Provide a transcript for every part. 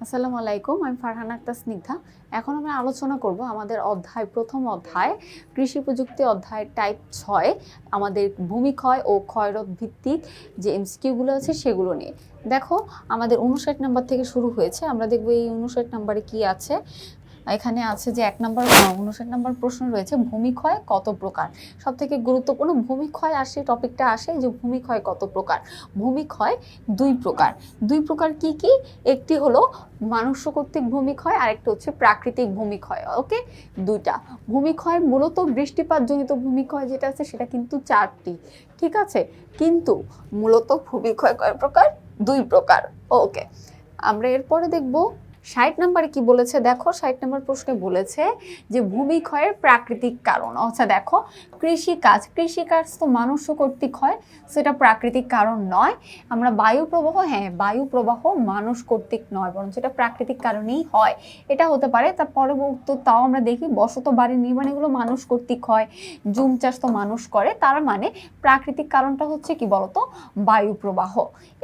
আসসালামু আলাইকুম, আমি ফারহানা আক্তার স্নিগ্ধা। এখন আমরা আলোচনা করব আমাদের প্রথম অধ্যায় কৃষি প্রযুক্তি অধ্যায় টাইপ 6 আমাদের ভূমিক্ষয় ও ক্ষয়রোধ ভিত্তিক যে এমসিকিউগুলো আছে সেগুলো নিয়ে। দেখো, আমাদের 59 নাম্বার থেকে শুরু হয়েছে। আমরা দেখব এই 59 নাম্বারে কি আছে। এখানে আছে যে 59 নাম্বার প্রশ্ন রয়েছে, ভূমিক্ষয় কত প্রকার। সব থেকে গুরুত্বপূর্ণ ভূমিক্ষয় আসে, টপিকটা আসে যে ভূমিক্ষয় কত প্রকার। ভূমিক্ষয় দুই প্রকার কি কি? একটি হলো মানুষ কর্তৃক ভূমিক্ষয়, আরেকটা হচ্ছে প্রাকৃতিক ভূমিক্ষয়। ওকে, দুইটা ভূমিক্ষয়। মূলত বৃষ্টিপাতজনিত ভূমিক্ষয় যেটা আছে সেটা কিন্তু 4টি, ঠিক আছে। কিন্তু মূলত ভূমিক্ষয় কয় প্রকার? 2 প্রকার। ওকে, আমরা এরপরে দেখব 60 নম্বরে কি বলেছে। দেখো, 60 নম্বর প্রশ্নে বলেছে যে ভূমিক্ষয়ের প্রাকৃতিক কারণ। আচ্ছা দেখো, কৃষিকাজ তো মানুষ কর্তৃক হয়, সেটা প্রাকৃতিক কারণ নয়। আমরা বায়ু প্রবাহ মানুষ কর্তৃক নয়, বরং সেটা প্রাকৃতিক কারণেই হয়। এটা হতে পারে। তার পরবর্তী তাও আমরা দেখি বসত বাড়ির নির্মাণ এগুলো মানুষ কর্তৃক হয়, জুম চাষ তো মানুষ করে, তার মানে প্রাকৃতিক কারণটা হচ্ছে কি বলতো? বায়ু প্রবাহ।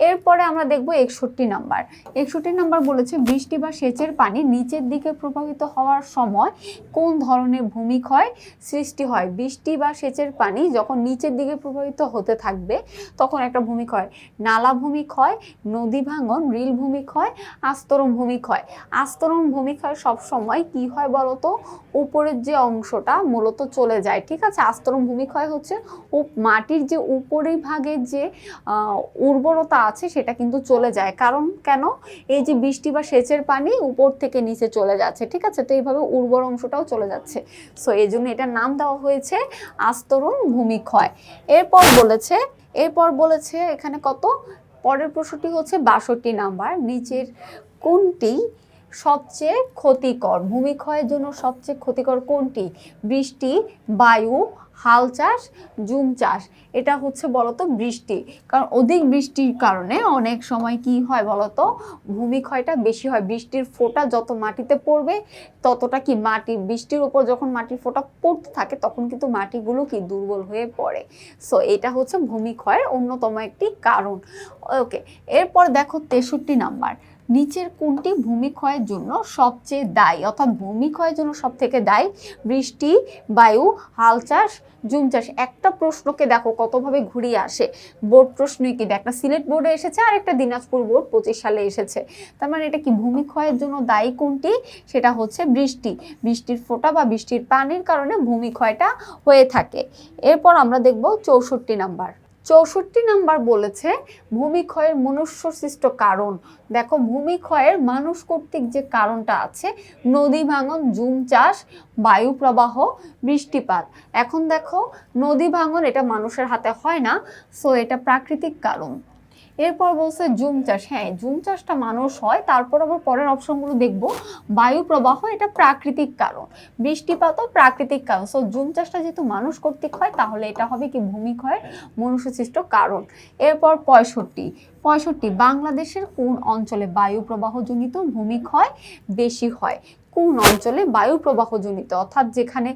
এরপরে আমরা দেখব 61 নাম্বার বলেছে বৃষ্টি বা সেচের পানি নিচের দিকে প্রবাহিত হওয়ার সময় কোন ধরনের ভূমিক্ষয় সৃষ্টি হয়। বৃষ্টি বা সেচের পানি যখন নিচের দিকে প্রবাহিত হতে থাকবে তখন একটা ভূমিক্ষয়, নালা ভূমিক্ষয়, নদী ভাঙন, রিল ভূমিক্ষয়, আস্তরণ ভূমিক্ষয়। আস্তরণ ভূমিক্ষয় সবসময় কি হয় বলতো? উপরের যে অংশটা মূলত চলে যায়, ঠিক আছে। আস্তরণ ভূমিক্ষয় হচ্ছে মাটির যে উপরের ভাগের যে উর্বরতা আছে সেটা কিন্তু চলে যায়। কারণ কেন? এই যে বৃষ্টি বা সেচের পানি উপর থেকে নিচে চলে যাচ্ছে, ঠিক আছে। তো এইভাবে উর্বর অংশটাও চলে যাচ্ছে, সো এই জন্য এটার নাম দেওয়া হয়েছে আস্তরণ ভূমিক্ষয়। এরপর বলেছে এখানে কত, পরের প্রশ্নটি হচ্ছে 62 নাম্বার, নিচের কোনটি সবচেয়ে ক্ষতিকর? ভূমিক্ষয়ের জন্য সবচেয়ে ক্ষতিকর কোনটি? বৃষ্টি, বায়ু, হাল চাষ, জুম চাষ। এটা হচ্ছে বলতো বৃষ্টি, কারণ অধিক বৃষ্টির কারণে অনেক সময় কি হয় বলতো? ভূমিক্ষয়টা বেশি হয়। বৃষ্টির ফোঁটা যত মাটিতে পড়বে ততটা কি বৃষ্টির উপর যখন মাটির ফোঁটা পড়তে থাকে তখন কিন্তু মাটিগুলো কি দুর্বল হয়ে পড়ে। সো এটা হচ্ছে ভূমিক্ষয়ের অন্যতম একটি কারণ। ওকে, এরপর দেখো 63 নাম্বার, নিচের কোনটি ভূমিক্ষয়ের জন্য সবচেয়ে দায়ী? অর্থাৎ ভূমিক্ষয়ের জন্য সব থেকে দায়ী বৃষ্টি, বায়ু, হাল চাষ, জুম চাষ। একটা প্রশ্নকে দেখো কতভাবে ঘুরিয়ে আসে। বোর্ড প্রশ্নই কি, একটা সিলেট বোর্ডে এসেছে আর একটা দিনাজপুর বোর্ড 25 সালে এসেছে। তার মানে এটা কি, ভূমিক্ষয়ের জন্য দায়ী কোনটি? সেটা হচ্ছে বৃষ্টির ফোঁটা বা বৃষ্টির পানির কারণে ভূমিক্ষয়টা হয়ে থাকে। এরপর আমরা দেখব 64 নাম্বার বলেছে ভূমিক্ষয়ের মনুষ্য সৃষ্ট কারণ। দেখো, ভূমিক্ষয়ের মানুষ কর্তৃক যে কারণটা আছে, নদী ভাঙন, জুম চাষ, বায়ু প্রবাহ, বৃষ্টিপাত। এখন দেখো, নদী ভাঙন এটা মানুষের হাতে হয় না, সো এটা প্রাকৃতিক কারণ। এরপর বলছে জুম চাষ। হ্যাঁ, জুম চাষটা মানুষ হয়। তারপর আবার পরের অপশনগুলো দেখব, বায়ু প্রবাহ এটা প্রাকৃতিক কারণ, বৃষ্টিপাতও প্রাকৃতিক কারণ। সো জুম চাষটা যেহেতু মানুষ কর্তৃক হয় তাহলে এটা হবে কি, ভূমিক্ষয়ের মনুষ্যসৃষ্ট কারণ। এরপর 65 বাংলাদেশের কোন অঞ্চলে বায়ু প্রবাহজনিত ভূমিক্ষয় বেশি হয়? কোন অঞ্চলে বায়ু প্রবাহজনিত, অর্থাৎ যেখানে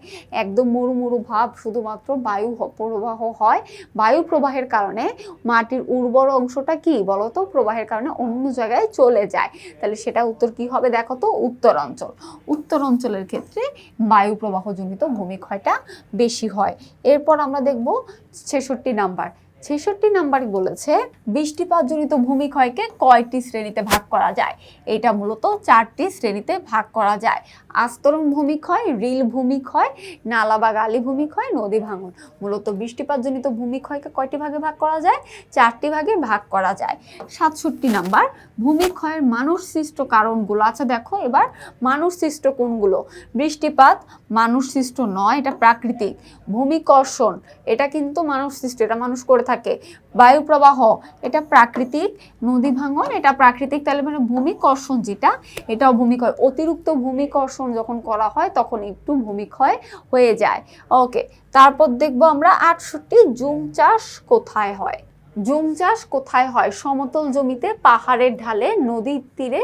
একদম মরু ভাব, শুধুমাত্র বায়ু প্রবাহ হয়, বায়ু প্রবাহের কারণে মাটির উর্বর অংশটা কি বলতো, প্রবাহের কারণে অন্য জায়গায় চলে যায়, তাহলে সেটা উত্তর কি হবে? দেখো তো, উত্তর অঞ্চলের ক্ষেত্রে বায়ু প্রবাহজনিত ভূমিক্ষয়টা বেশি হয়। এরপর আমরা দেখব 66 নাম্বার বলেছে বৃষ্টিপাতজনিত ভূমিক্ষয়কে কয়টি শ্রেণীতে ভাগ করা যায়? এটা মূলত 4টি শ্রেণীতে ভাগ করা যায়। আস্তরণ ভূমিক্ষয়, রিল ভূমিক্ষয়, নালা বা গালি ভূমিক্ষয়, নদী ভাঙন। মূলত বৃষ্টিপাতজনিত ভূমিক্ষয়কে কয়টি ভাগে ভাগ করা যায়? 4টি ভাগে ভাগ করা যায়। 67 নাম্বার, ভূমিক্ষয়ের মানুষ সৃষ্ট কারণগুলো। আচ্ছা দেখো, এবার মানুষ সৃষ্ট কোনগুলো? বৃষ্টিপাত মানুষ সৃষ্ট নয়, এটা প্রাকৃতিক। ভূমিকর্ষণ এটা কিন্তু মানুষ সৃষ্ট, এটা মানুষ করে থাকে। বায়ু প্রবাহ এটা প্রাকৃতিক। নদী ভাঙন এটা প্রাকৃতিক। তাহলে মানে ভূমিকর্ষণ যেটা, এটাও ভূমিক্ষয়। অতিরিক্ত ভূমিকর্ষণ যখন করা হয় তখন একটু ভূমিক্ষয় হয়ে যায়। ওকে, তারপর দেখবো আমরা 68 জুম চাষ কোথায় হয়। জুম চাষ কোথায় হয়? সমতল জমিতে, পাহাড়ের ঢালে, নদীর তীরে,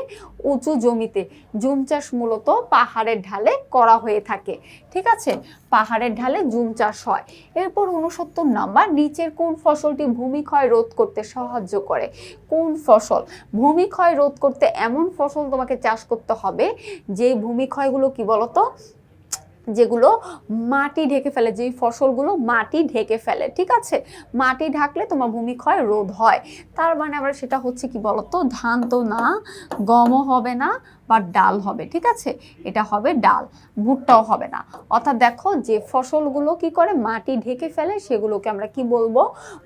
উঁচু জমিতে। জুম চাষ মূলত পাহাড়ের ঢালে করা হয়ে থাকে। ঠিক আছে, পাহাড়ের ঢালে জুম চাষ হয়। এরপর 69 নাম্বার, নিচের কোন ফসলটি ভূমিক্ষয় রোধ করতে সাহায্য করে? কোন ফসল? ভূমিক্ষয় রোধ করতে এমন ফসল তোমাকে চাষ করতে হবে যে ভূমিক্ষয়গুলো কি বলতো, যেগুলো মাটি ঢেকে ফেলে, যেই ফসলগুলো মাটি ঢেকে ফেলে। ঠিক আছে, মাটি ঢাকলে তোমার ভূমিক্ষয় রোধ হয়। তার মানে আমরা সেটা হচ্ছে কি বলতো, ধান তো না, গমও হবে না, বা ডাল হবে। ঠিক আছে, এটা হবে ডাল, ভুট্টাও হবে না। অর্থাৎ দেখো, যে ফসলগুলো কি করে মাটি ঢেকে ফেলে সেগুলোকে আমরা কি বলবো?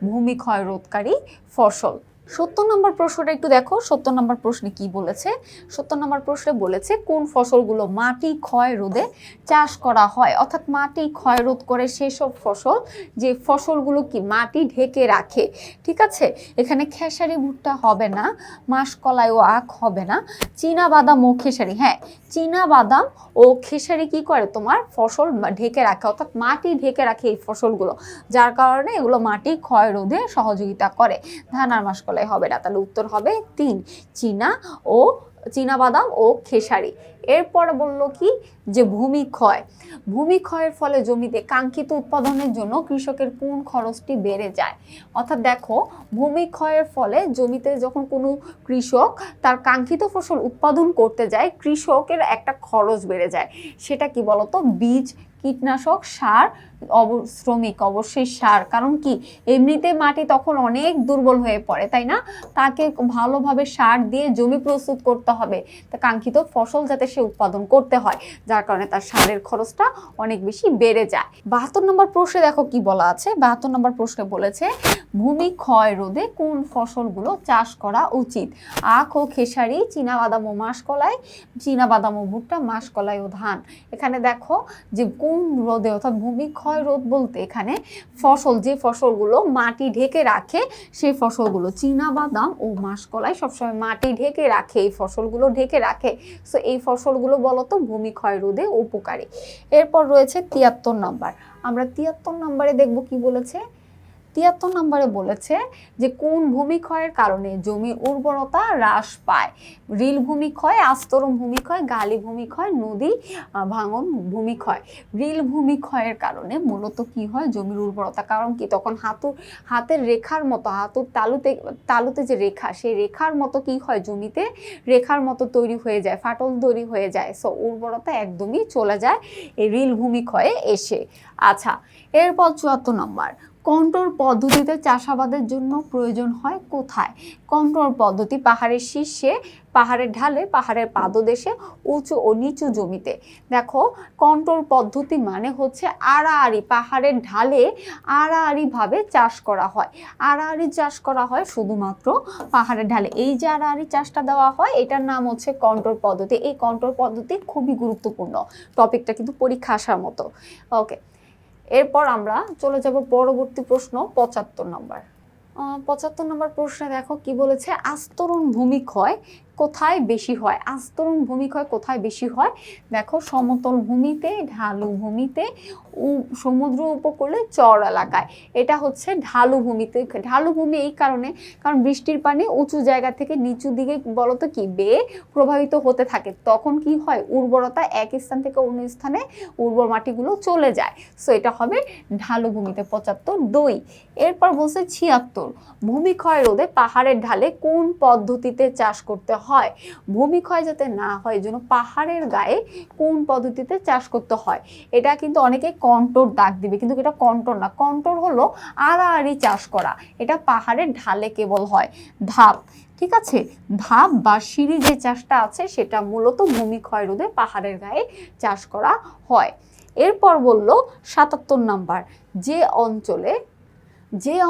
ভূমিক্ষয় রোধকারী ফসল। 70 নম্বর প্রশ্নটা একটু দেখো। 70 নম্বর প্রশ্নে কি বলেছে? 70 নম্বর প্রশ্নে বলেছে কোন ফসলগুলো মাটি ক্ষয় রোধে চাষ করা হয়, অর্থাৎ মাটি ক্ষয় রোধ করে সেসব ফসল যে ফসলগুলো কি মাটি ঢেকে রাখে। ঠিক আছে, এখানে খেসারি ভুট্টা হবে না, মাসকলাই ও আখ হবে না, চীনা বাদাম ও খেসারি। হ্যাঁ, চীনা বাদাম ও খেসারি কি করে? তোমার ফসল ঢেকে রাখে, অর্থাৎ মাটি ঢেকে রাখে এই ফসলগুলো, যার কারণে এগুলো মাটি ক্ষয় রোধে সহযোগিতা করে। ধান আর মাসকলাই হবে না। তাহলে উত্তর হবে 3, চীনা বাদাম ও খেসারি। এরপরে বললো কি, যে ভূমিক্ষয়। ভূমিক্ষয়ের ফলে জমিতে কাঙ্ক্ষিত উৎপাদনের জন্য কৃষকের কোন খরচটি বেড়ে যায়? অর্থাৎ দেখো, ভূমিক্ষয়ের ফলে জমিতে যখন কোনো কৃষক তার কাঙ্ক্ষিত ফসল উৎপাদন করতে যায়, কৃষকের একটা খরচ বেড়ে যায়। সেটা কি বলতো? বীজ, কীটনাশক, সার, শ্রমিক, অবশ্যই সার। কারণ কি, এমনিতে মাটি তখন অনেক দুর্বল হয়ে পড়ে, তাই না? তাকে ভালোভাবে সার দিয়ে জমি প্রস্তুত করতে হবে, তা কাঙ্ক্ষিত ফসল যাতে সে উৎপাদন করতে হয়, যার কারণে তার সারের খরচটা অনেক বেশি বেড়ে যায়। 72 নম্বর প্রশ্নে দেখো কি বলা আছে। 72 নম্বর প্রশ্নে বলেছে ভূমি ক্ষয় রোধে কোন ফসলগুলো চাষ করা উচিত? আখ ও খেসারি, চীনাবাদাম ও মাসকলাই, চীনাবাদাম ও ভুট্টা, মাসকলাই ও ধান। এখানে দেখো যে কোন রোধে, অর্থাৎ ভূমি ক্ষয় রোধ বলতে এখানে ফসল, যে ফসলগুলো মাটি ঢেকে রাখে সেই ফসলগুলো, চীনাবাদাম ও মাসকলাই সবসময় মাটি ঢেকে রাখে, এই ফসলগুলো ঢেকে রাখে। সো এই ফসলগুলো বলতো ভূমি ক্ষয় রোধে উপকারী। এরপর রয়েছে 73 নম্বর। আমরা 73 নম্বরে দেখব কি বলেছে। 73 নম্বরে বলেছে যে কোন ভূমিক্ষয়ের কারণে জমির উর্বরতা হ্রাস পায়? রিল ভূমিক্ষয়, আস্তরণ ভূমিক্ষয়, গালি ভূমিক্ষয়, নদী ভাঙন ভূমিক্ষয়। রিল ভূমিক্ষয়ের কারণে মূলত কি হয়? জমির উর্বরতা। কারণ কি, তখন হাতের রেখার মতো, হাতের তালুতে যে রেখা, সেই রেখার মতো কি হয়? জমিতে রেখার মতো তৈরি হয়ে যায়, ফাটল তৈরি হয়ে যায়। সো উর্বরতা একদমই চলে যায় এই রিল ভূমিক্ষয়ে এসে। আচ্ছা, এরপর 74 নম্বর, কন্ট্রোল পদ্ধতিতে চাষাবাদের জন্য প্রয়োজন হয় কোথায়? কন্ট্রোল পদ্ধতি পাহাড়ের শীর্ষে, পাহাড়ের ঢালে, পাহাড়ের পাদদেশে, উঁচু ও নিচু জমিতে। দেখো, কন্ট্রোল পদ্ধতি মানে হচ্ছে আড়াআড়ি, পাহাড়ের ঢালে আড়াআড়ি ভাবে চাষ করা হয়। আড়াআড়ি চাষ করা হয় শুধুমাত্র পাহাড়ের ঢালে। এই যে আড়াআড়ি চাষটা দেওয়া হয়, এটার নাম হচ্ছে কন্ট্রোল পদ্ধতি। এই কন্ট্রোল পদ্ধতি খুবই গুরুত্বপূর্ণ, টপিকটা কিন্তু পরীক্ষা আসার মতো। ওকে, এরপর আমরা চলে যাব পরবর্তী প্রশ্ন 75 নম্বর। 75 নম্বর প্রশ্নে দেখো কি বলেছে। আস্তরণ ভূমিক্ষয় কোথায় বেশি হয়? আস্তরণ ভূমিক্ষয় কোথায় বেশি হয়? দেখো, সমতল ভূমিতে, ঢালু ভূমিতে, সমুদ্র উপকূলে, চর এলাকায়। এটা হচ্ছে ঢালু ভূমিতে। ঢালু ভূমি এই কারণে, কারণ বৃষ্টির পানি উঁচু জায়গা থেকে নিচু দিকে বলতো কি বেয়ে প্রবাহিত হতে থাকে। তখন কি হয়? উর্বরতা এক স্থান থেকে অন্য স্থানে উর্বর মাটিগুলো চলে যায়। সো এটা হবে ঢালু ভূমিতে। 75 2। এরপর বলছে 76, ভূমিক্ষয় রোধে পাহাড়ের ঢালে কোন পদ্ধতিতে চাষ করতে হয়? ভূমিক্ষয় যাতে না হয় এই জন্য পাহাড়ের গায়ে কোন পদ্ধতিতে চাষ করতে হয়? এটা কিন্তু অনেকে কন্ট্রোর দাগ দিবে, কিন্তু এটা কন্ট্রোর না। কন্ট্রোর হলো আড়াআড়ি চাষ করা, এটা পাহাড়ের ঢালে কেবল হয়। ধাপ, ঠিক আছে, ধাপ বা সিঁড়ি যে চাষটা আছে সেটা মূলত ভূমিক্ষয় রোধে পাহাড়ের গায়ে চাষ করা হয়। এরপর বলল 77 নাম্বার, যে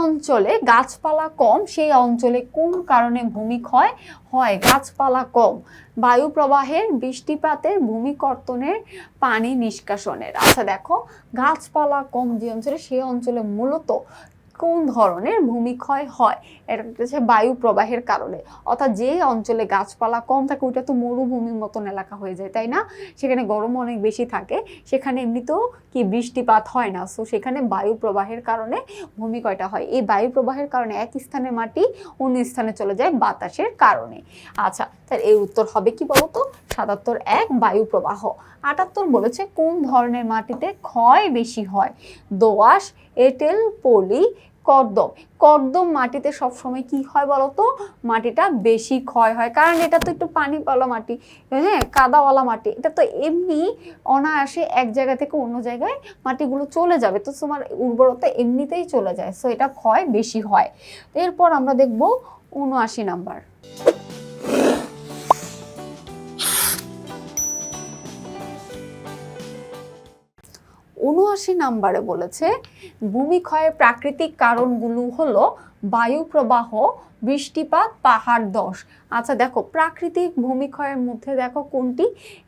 অঞ্চলে গাছপালা কম সেই অঞ্চলে কোন কারণে ভূমিক্ষয় হয়? গাছপালা কম, বায়ু প্রবাহের, বৃষ্টিপাতের, ভূমিকর্তনের, পানি নিষ্কাশনের। আচ্ছা দেখো, গাছপালা কম যে অঞ্চলে, সেই অঞ্চলে মূলত কোন ধরনের ভূমিক্ষয় হয়? এটা হচ্ছে বায়ু প্রবাহের কারণে, অর্থাৎ যে অঞ্চলে গাছপালা কম থাকে ওটা তো মরুভূমির মতন এলাকা হয়ে যায়, তাই না? সেখানে গরম অনেক বেশি থাকে, সেখানে এমনিতেও কি বৃষ্টিপাত হয় না, সো সেখানে বায়ু প্রবাহের কারণে ভূমিক্ষয়টা হয়। এই বায়ু প্রবাহের কারণে এক স্থানের মাটি অন্য স্থানে চলে যায় বাতাসের কারণে। আচ্ছা, তার এর উত্তর হবে কি বলতো? ৭৭ বায়ু প্রবাহ। ৭৮ বলেছে কোন ধরনের মাটিতে ক্ষয় বেশি হয়? দোআঁশ, এঁটেল, পলি, কর্দম। কর্দম মাটিতে সবসময় কি হয় বলতো? মাটিটা বেশি ক্ষয় হয়, কারণ এটা তো একটু পানিওয়ালা মাটি, হ্যাঁ, কাদাওয়ালা মাটি, এটা তো এমনি অনায়াসে এক জায়গা থেকে অন্য জায়গায় মাটিগুলো চলে যাবে, তো তোমার উর্বরতা এমনিতেই চলে যায়, সো এটা ক্ষয় বেশি হয়। এরপর আমরা দেখব ৭৯ নাম্বার। ৭৯ নাম্বারে বলেছে ভূমিক্ষয়ের প্রাকৃতিক কারণগুলো হলো বায়ু প্রবাহ, বৃষ্টিপাত, পাহাড় ধস। আচ্ছা দেখো, প্রাকৃতিক ভূমিক্ষয়ের মধ্যে দেখো কোনটি?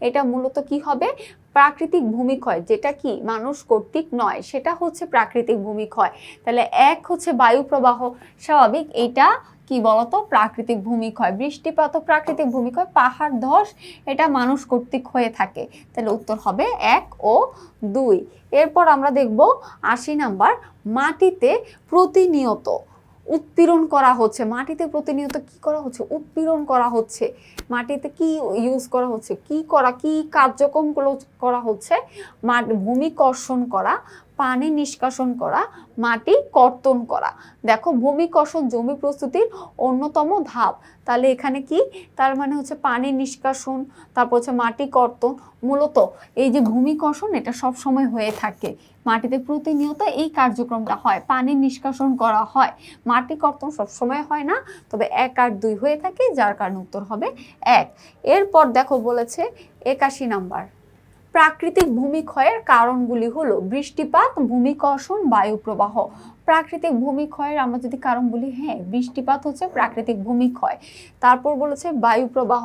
এটা মূলত কি হবে? প্রাকৃতিক ভূমিক্ষয়, যেটা কি মানুষ কর্তৃক নয়, সেটা হচ্ছে প্রাকৃতিক ভূমিক্ষয়। তাহলে এক হচ্ছে বায়ু প্রবাহ, স্বাভাবিক, এটা কি বলতো? প্রাকৃতিক ভূমিক্ষয়। বৃষ্টিপাত প্রাকৃতিক ভূমিক্ষয়, পাহাড় ধস এটা মানুষ কর্তৃক হয়ে থাকে। তাহলে উত্তর হবে ১ ও ২। এরপর আমরা দেখব ৮০ নাম্বার। মাটিতে প্রতিনিয়ত উৎপীড়ন করা হচ্ছে। মাটিতে প্রতিনিয়ত কি করা হচ্ছে? উৎপীড়ন করা হচ্ছে। মাটিতে কি ইউজ করা হচ্ছে? কি কার্যক্রমগুলো করা হচ্ছে? ভূমিকর্ষণ করা, পানি নিষ্কাশন করা, মাটি কর্তন করা। দেখো, ভূমিকর্ষণ জমি প্রস্তুতির অন্যতম ধাপ। তাহলে এখানে কি? তার মানে হচ্ছে পানি নিষ্কাশন, তারপর হচ্ছে মাটি কর্তন। মূলত এই যে ভূমিকর্ষণ, এটা সব সময় হয়ে থাকে মাটিতে, প্রতিনিয়ত এই কার্যক্রমটা হয়, পানি নিষ্কাশন করা হয়। মাটি কর্তন সবসময় হয় না, তবে ১ আর ২ হয়ে থাকে, যার কারণে উত্তর হবে ১। এরপর দেখো বলেছে ৮১ নাম্বার। প্রাকৃতিক ভূমিক্ষয়ের কারণগুলি হলো বৃষ্টিপাত, ভূমিকর্ষণ, বায়ু প্রবাহ। প্রাকৃতিক ভূমিক্ষয়ের আমরা যদি কারণ বলি, হ্যাঁ, বৃষ্টিপাত হচ্ছে প্রাকৃতিক ভূমিক্ষয়। তারপর বলেছে বায়ু প্রবাহ,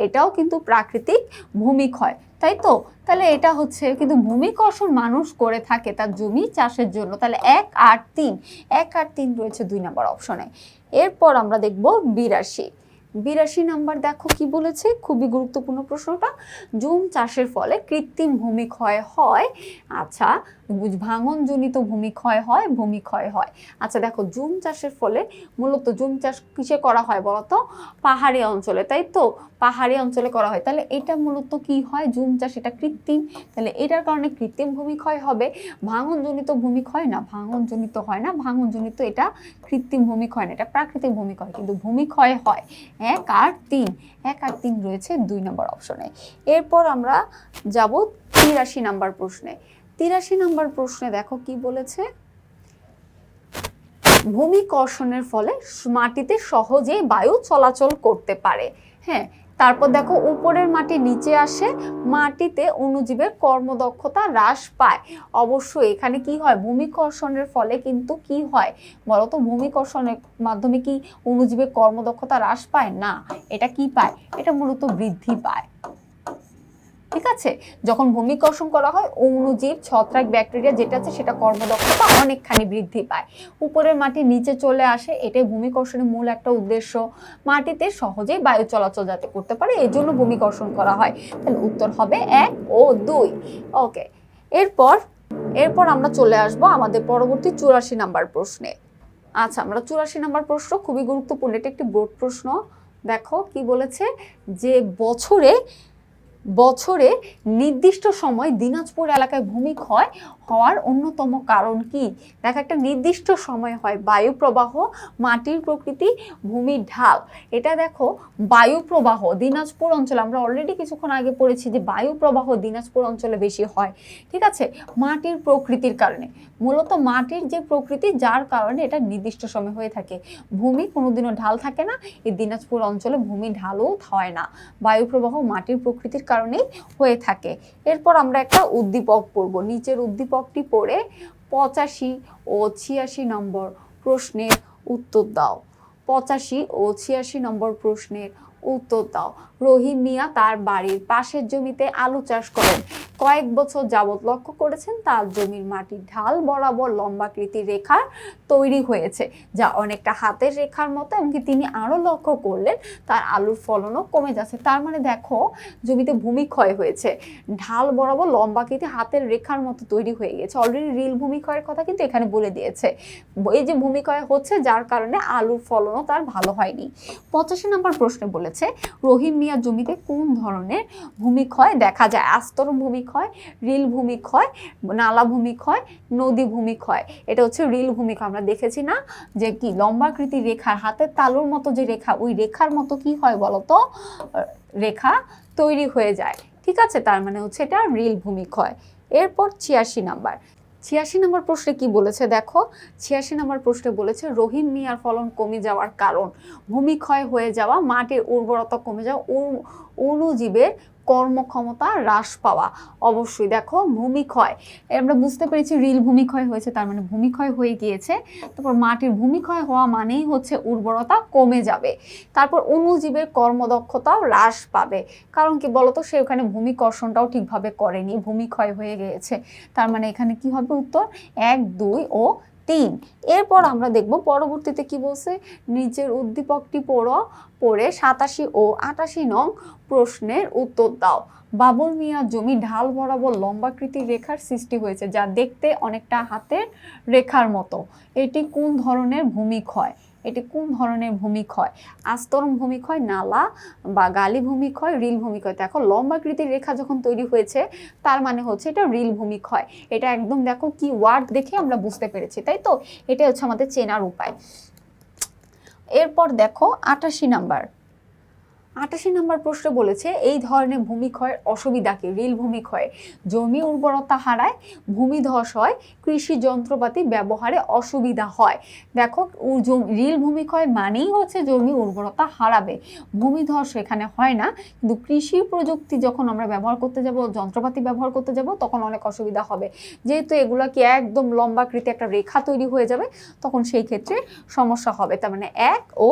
এটাও কিন্তু প্রাকৃতিক ভূমিক্ষয়, তাই তো? তাহলে এটা হচ্ছে কিন্তু ভূমিকর্ষণ মানুষ করে থাকে তার জমি চাষের জন্য। তাহলে ১ আর ৩, ১ আর ৩ রয়েছে ২ নম্বর অপশনে। এরপর আমরা দেখব ৮২ নাম্বার। দেখো কি বলেছে, খুবই গুরুত্বপূর্ণ প্রশ্নটা। জুম চাষের ফলে কৃত্রিম ভূমিক্ষয় হয়। আচ্ছা, ভাঙনজনিত ভূমিক্ষয় হয়, ভূমিক্ষয় হয়। আচ্ছা দেখো, জুম চাষের ফলে মূলত জুম চাষ কিসে করা হয় বলতো? পাহাড়ি অঞ্চলে, তাই তো? পাহাড়ি অঞ্চলে করা হয়। তাহলে এটা মূলত কি হয়? জুম চাষ, এটা কৃত্রিম, তাহলে এটার কারণে কৃত্রিম ভূমিক্ষয় হবে। ভাঙনজনিত ভূমিক্ষয় না, ভাঙনজনিত হয় না, ভাঙনজনিত এটা কৃত্রিম ভূমিক্ষয় না, এটা প্রাকৃতিক ভূমিক্ষয়, কিন্তু ভূমিক্ষয় হয়। ১ আর ৩, ১ আর ৩ রয়েছে ২ নম্বর অপশনে। এরপর আমরা যাব ৮৩ নাম্বার প্রশ্নে। ৮৩ নাম্বার প্রশ্নে দেখো কি বলেছে, ভূমিকর্ষণের ফলে মাটিতে সহজেই বায়ু চলাচল করতে পারে। হ্যাঁ, তারপর দেখো উপরের মাটি নিচে আসে, মাটিতে অণুজীবের কর্মদক্ষতা হ্রাস পায়। অবশ্যই এখানে কি হয়? ভূমিকর্ষণের ফলে কিন্তু কি হয় বলতো? ভূমিকর্ষণের মাধ্যমে কি অণুজীবের কর্মদক্ষতা হ্রাস পায় না, এটা কি পায়? এটা মূলত বৃদ্ধি পায়। ঠিক আছে, যখন ভূমিকর্ষণ করা হয় অণুজীব, ছত্রাক, ব্যাকটেরিয়া যেটা আছে সেটা কর্মদক্ষতা অনেকখানি বৃদ্ধি পায়। উপরের মাটি নিচে চলে আসে, এটাই ভূমিকর্ষণের মূল একটা উদ্দেশ্য, মাটিতে সহজেই বায়ু চলাচল যাতে করতে পারে, এই জন্য ভূমিকর্ষণ করা হয়। তাহলে উত্তর হবে ১ ও ২। ওকে, এরপর আমরা চলে আসব আমাদের পরবর্তী ৮৪ নাম্বার প্রশ্নে। আচ্ছা, আমরা ৮৪ নাম্বার প্রশ্ন, খুবই গুরুত্বপূর্ণ, এটা একটি বোর্ড প্রশ্ন। দেখো কি বলেছে, যে বছরে নির্দিষ্ট সময় দিনাজপুর এলাকায় ভূমিক্ষয় হওয়ার অন্যতম কারণ কি? দেখো, একটা নির্দিষ্ট সময় হয়, বায়ু প্রবাহ, মাটির প্রকৃতি, ভূমির ঢাল। এটা দেখো, বায়ু প্রবাহ দিনাজপুর অঞ্চলে, আমরা অলরেডি কিছুক্ষণ আগে পড়েছি যে বায়ু প্রবাহ দিনাজপুর অঞ্চলে বেশি হয়। ঠিক আছে, মাটির প্রকৃতির কারণে, মূলত মাটির যে প্রকৃতি, যার কারণে এটা নির্দিষ্ট সময় হয়ে থাকে। ভূমি কোনোদিনও ঢাল থাকে না, এই দিনাজপুর অঞ্চলে ভূমি ঢালও হয় না, বায়ু প্রবাহ মাটির প্রকৃতির কারণেই হয়ে থাকে। এরপর আমরা একটা উদ্দীপক পড়ব, নিচের উদ্দীপকটি পড়ে ৮৫ ও ৮৬ নম্বর প্রশ্নের উত্তর দাও। ৮৫ ও ৮৬ নম্বর প্রশ্নের উত্তর দাও। রহিম মিয়া তার বাড়ির পাশের জমিতে আলু চাষ করেন। কয়েক বছর যাবত লক্ষ্য করেছেন তার জমির মাটির ঢাল বরাবর লম্বাকৃতির রেখা তৈরি হয়েছে, যা অনেকটা হাতের রেখার মতো। এমনকি তিনি আরো লক্ষ্য করলেন তার আলুর ফলনও কমে যাচ্ছে। তার মানে দেখো জমিতে ভূমিক্ষয় হয়েছে, ঢাল বরাবর লম্বাকৃতি হাতের রেখার মতো তৈরি হয়ে গেছে। অলরেডি রিল ভূমিক্ষয়ের কথা কিন্তু এখানে বলে দিয়েছে। এই যে ভূমিক্ষয় হচ্ছে যার কারণে আলুর ফলনও তার ভালো হয়নি। 85 নম্বর প্রশ্নে বলেছে রহিম মিয়ার জমিতে কোন ধরনের ভূমিক্ষয় দেখা যায়? আস্তরণ ভূমিক্ষয়, রিল ভূমিক্ষয়, নালা ভূমিক্ষয়, নদী ভূমিক্ষয়। এটা হচ্ছে রিল ভূমিক্ষয়। আমরা দেখেছি না যে কি লম্বাকৃতির রেখা, হাতের তালুর মতো যে রেখা, ওই রেখার মতো কি হয় বলতো, রেখা তৈরি হয়ে যায়। ঠিক আছে, তার মানে হচ্ছে এটা রিল ভূমিক্ষয়। এরপর 86 নম্বর প্রশ্নে কি বলেছে দেখো। 86 নম্বর প্রশ্নে বলেছে রহিম মিয়ার ফলন কমে যাওয়ার কারণ ভূমিক্ষয় হয়ে যাওয়া, মাটির উর্বরতা কমে যাওয়া, অণুজীবের কর্মক্ষমতা হ্রাস পাওয়া। অবশ্যই দেখো ভূমিক্ষয়, আমরা বুঝতে পেরেছি রিল ভূমিক্ষয় হয়েছে, তার মানে ভূমিক্ষয় হয়ে গিয়েছে। তারপর মাটির ভূমিক্ষয় হওয়া মানেই হচ্ছে উর্বরতা কমে যাবে। তারপর অণুজীবের কর্মদক্ষতাও হ্রাস পাবে। কারণ কি বলতো, সে ওখানে ভূমিকর্ষণটাও ঠিকভাবে করেনি, ভূমিক্ষয় হয়ে গিয়েছে। তার মানে এখানে কি হবে উত্তর 1, 2 ও 3। এরপর আমরা দেখব পরবর্তীতে কি বলছে, নিচের উদ্দীপকটি পড়ে 87 ও 88 নং প্রশ্নের উত্তর দাও। বাবুল মিয়ার জমি ঢাল বরাবর লম্বাকৃতির রেখার সৃষ্টি হয়েছে, যা দেখতে অনেকটা হাতের রেখার মতো। এটি কোন ধরনের ভূমিক্ষয়? এটি কোন ধরনের ভূমিক্ষয়? আস্তরণ ভূমিক্ষয়, নালা বা গালি ভূমিক্ষয়, রিল ভূমিক্ষয়। দেখো লম্বাকৃতির রেখা যখন তৈরি হয়েছে তার মানে হচ্ছে এটা রিল ভূমিক্ষয়। এটা একদম দেখো কি ওয়ার্ড দেখে আমরা বুঝতে পেরেছি, তাই তো? এটা হচ্ছে আমাদের চেনার উপায়। এরপর দেখো 88 নম্বর প্রশ্ন বলেছে এই ধরনের ভূমিক্ষয়ের অসুবিধা কি? রিল ভূমিক্ষয়ে জমি উর্বরতা হারায়, ভূমিধস হয়, কৃষি যন্ত্রপাতি ব্যবহারে অসুবিধা হয়। দেখো রিল ভূমিক্ষয় মানেই হচ্ছে জমি উর্বরতা হারাবে, ভূমিধস এখানে হয় না। কিন্তু কৃষি প্রযুক্তি যখন আমরা ব্যবহার করতে যাব, যন্ত্রপাতি ব্যবহার করতে যাব, তখন অনেক অসুবিধা হবে। যেহেতু এগুলা কি একদম লম্বাকৃতি একটা রেখা তৈরি হয়ে যাবে, তখন সেই ক্ষেত্রে সমস্যা হবে। তার মানে 1 ও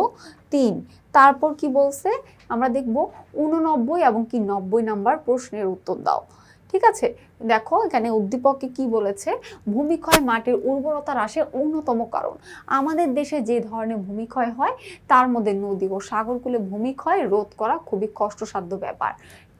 3। তারপর কি বলছে আমরা দেখব 89 এবং কি 90 নাম্বার প্রশ্নের উত্তর দাও। ঠিক আছে, দেখো এখানে উদ্দীপকে কি বলেছে, ভূমিক্ষয় মাটির উর্বরতা হ্রাসের অন্যতম কারণ। আমাদের দেশে যে ধরনের ভূমিক্ষয় হয় তার মধ্যে নদী ও সাগরকুলে ভূমিক্ষয় রোধ করা খুবই কষ্টসাধ্য ব্যাপার।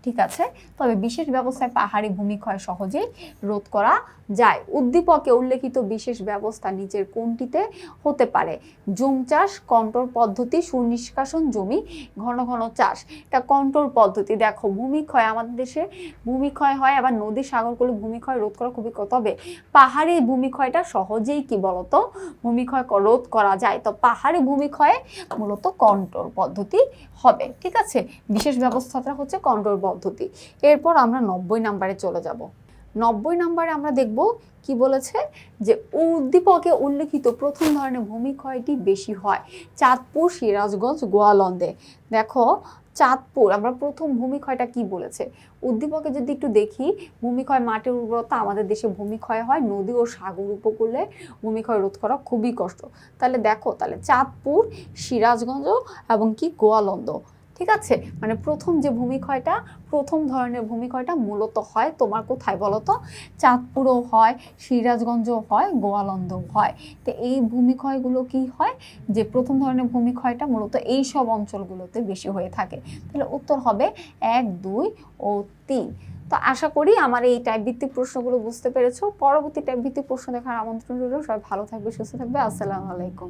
ঠিক আছে, তবে বিশেষ ব্যবস্থায় পাহাড়ি ভূমিক্ষয় সহজেই রোধ করা যায়। উদ্দীপকে উল্লেখিত বিশেষ ব্যবস্থা নিচের কোনটিতে হতে পারে? জুম চাষ, কন্ট্রোল পদ্ধতি, সুনিষ্কাশন জমি, ঘন ঘন চাষ। এটা কন্ট্রোল পদ্ধতি। দেখো ভূমিক্ষয় আমাদের দেশে ভূমিক্ষয় হয়, আবার নদী সাগরগুলো ভূমিক্ষয় রোধ করা খুবই তবে পাহাড়ি ভূমিক্ষয়টা সহজেই কি বলতো ভূমিক্ষয় রোধ করা যায়। তো পাহাড়ি ভূমিক্ষয়ে মূলত কন্ট্রোল পদ্ধতি হবে। ঠিক আছে, বিশেষ ব্যবস্থাটা হচ্ছে কন্ট্রোল পদ্ধতি। এরপর আমরা 90 নাম্বারে চলে যাব। 90 নাম্বারে আমরা দেখব কি বলেছে, যে উদ্দীপকে উল্লেখিত প্রথম ধরনের ভূমিক্ষয়টি বেশি হয় চাঁদপুর, সিরাজগঞ্জ, গোয়ালন্দে। দেখো চাঁদপুর, আমরা প্রথম ভূমিক্ষয়টা কি বলেছে উদ্দীপকে যদি একটু দেখি, ভূমিক্ষয় মাটির উর্বরতা, আমাদের দেশে ভূমিক্ষয় হয় নদী ও সাগর উপকূলে, ভূমিক্ষয় রোধ করা খুবই কষ্ট। তাহলে দেখো, তাহলে চাঁদপুর, সিরাজগঞ্জ এবং কি গোয়ালন্দ। ঠিক আছে, মানে প্রথম যে ভূমিক্ষয়টা, প্রথম ধরনের ভূমিক্ষয়টা মূলত হয় তোমার কোথায় বলতো, চাঁদপুরও হয়, সিরাজগঞ্জও হয়, গোয়ালন্দও হয়। তো এই ভূমিক্ষয়গুলো কি হয়, যে প্রথম ধরনের ভূমিক্ষয়টা মূলত এই সব অঞ্চলগুলোতে বেশি হয়ে থাকে। তাহলে উত্তর হবে 1, 2 ও 3। তো আশা করি আমার এই টাইপ ভিত্তিক প্রশ্নগুলো বুঝতে পেরেছো। পরবর্তী টাইপ ভিত্তিক প্রশ্ন দেখার আমন্ত্রণ রইল। সবাই ভালো থাকবে, সুস্থ থাকবে। আসসালামু আলাইকুম।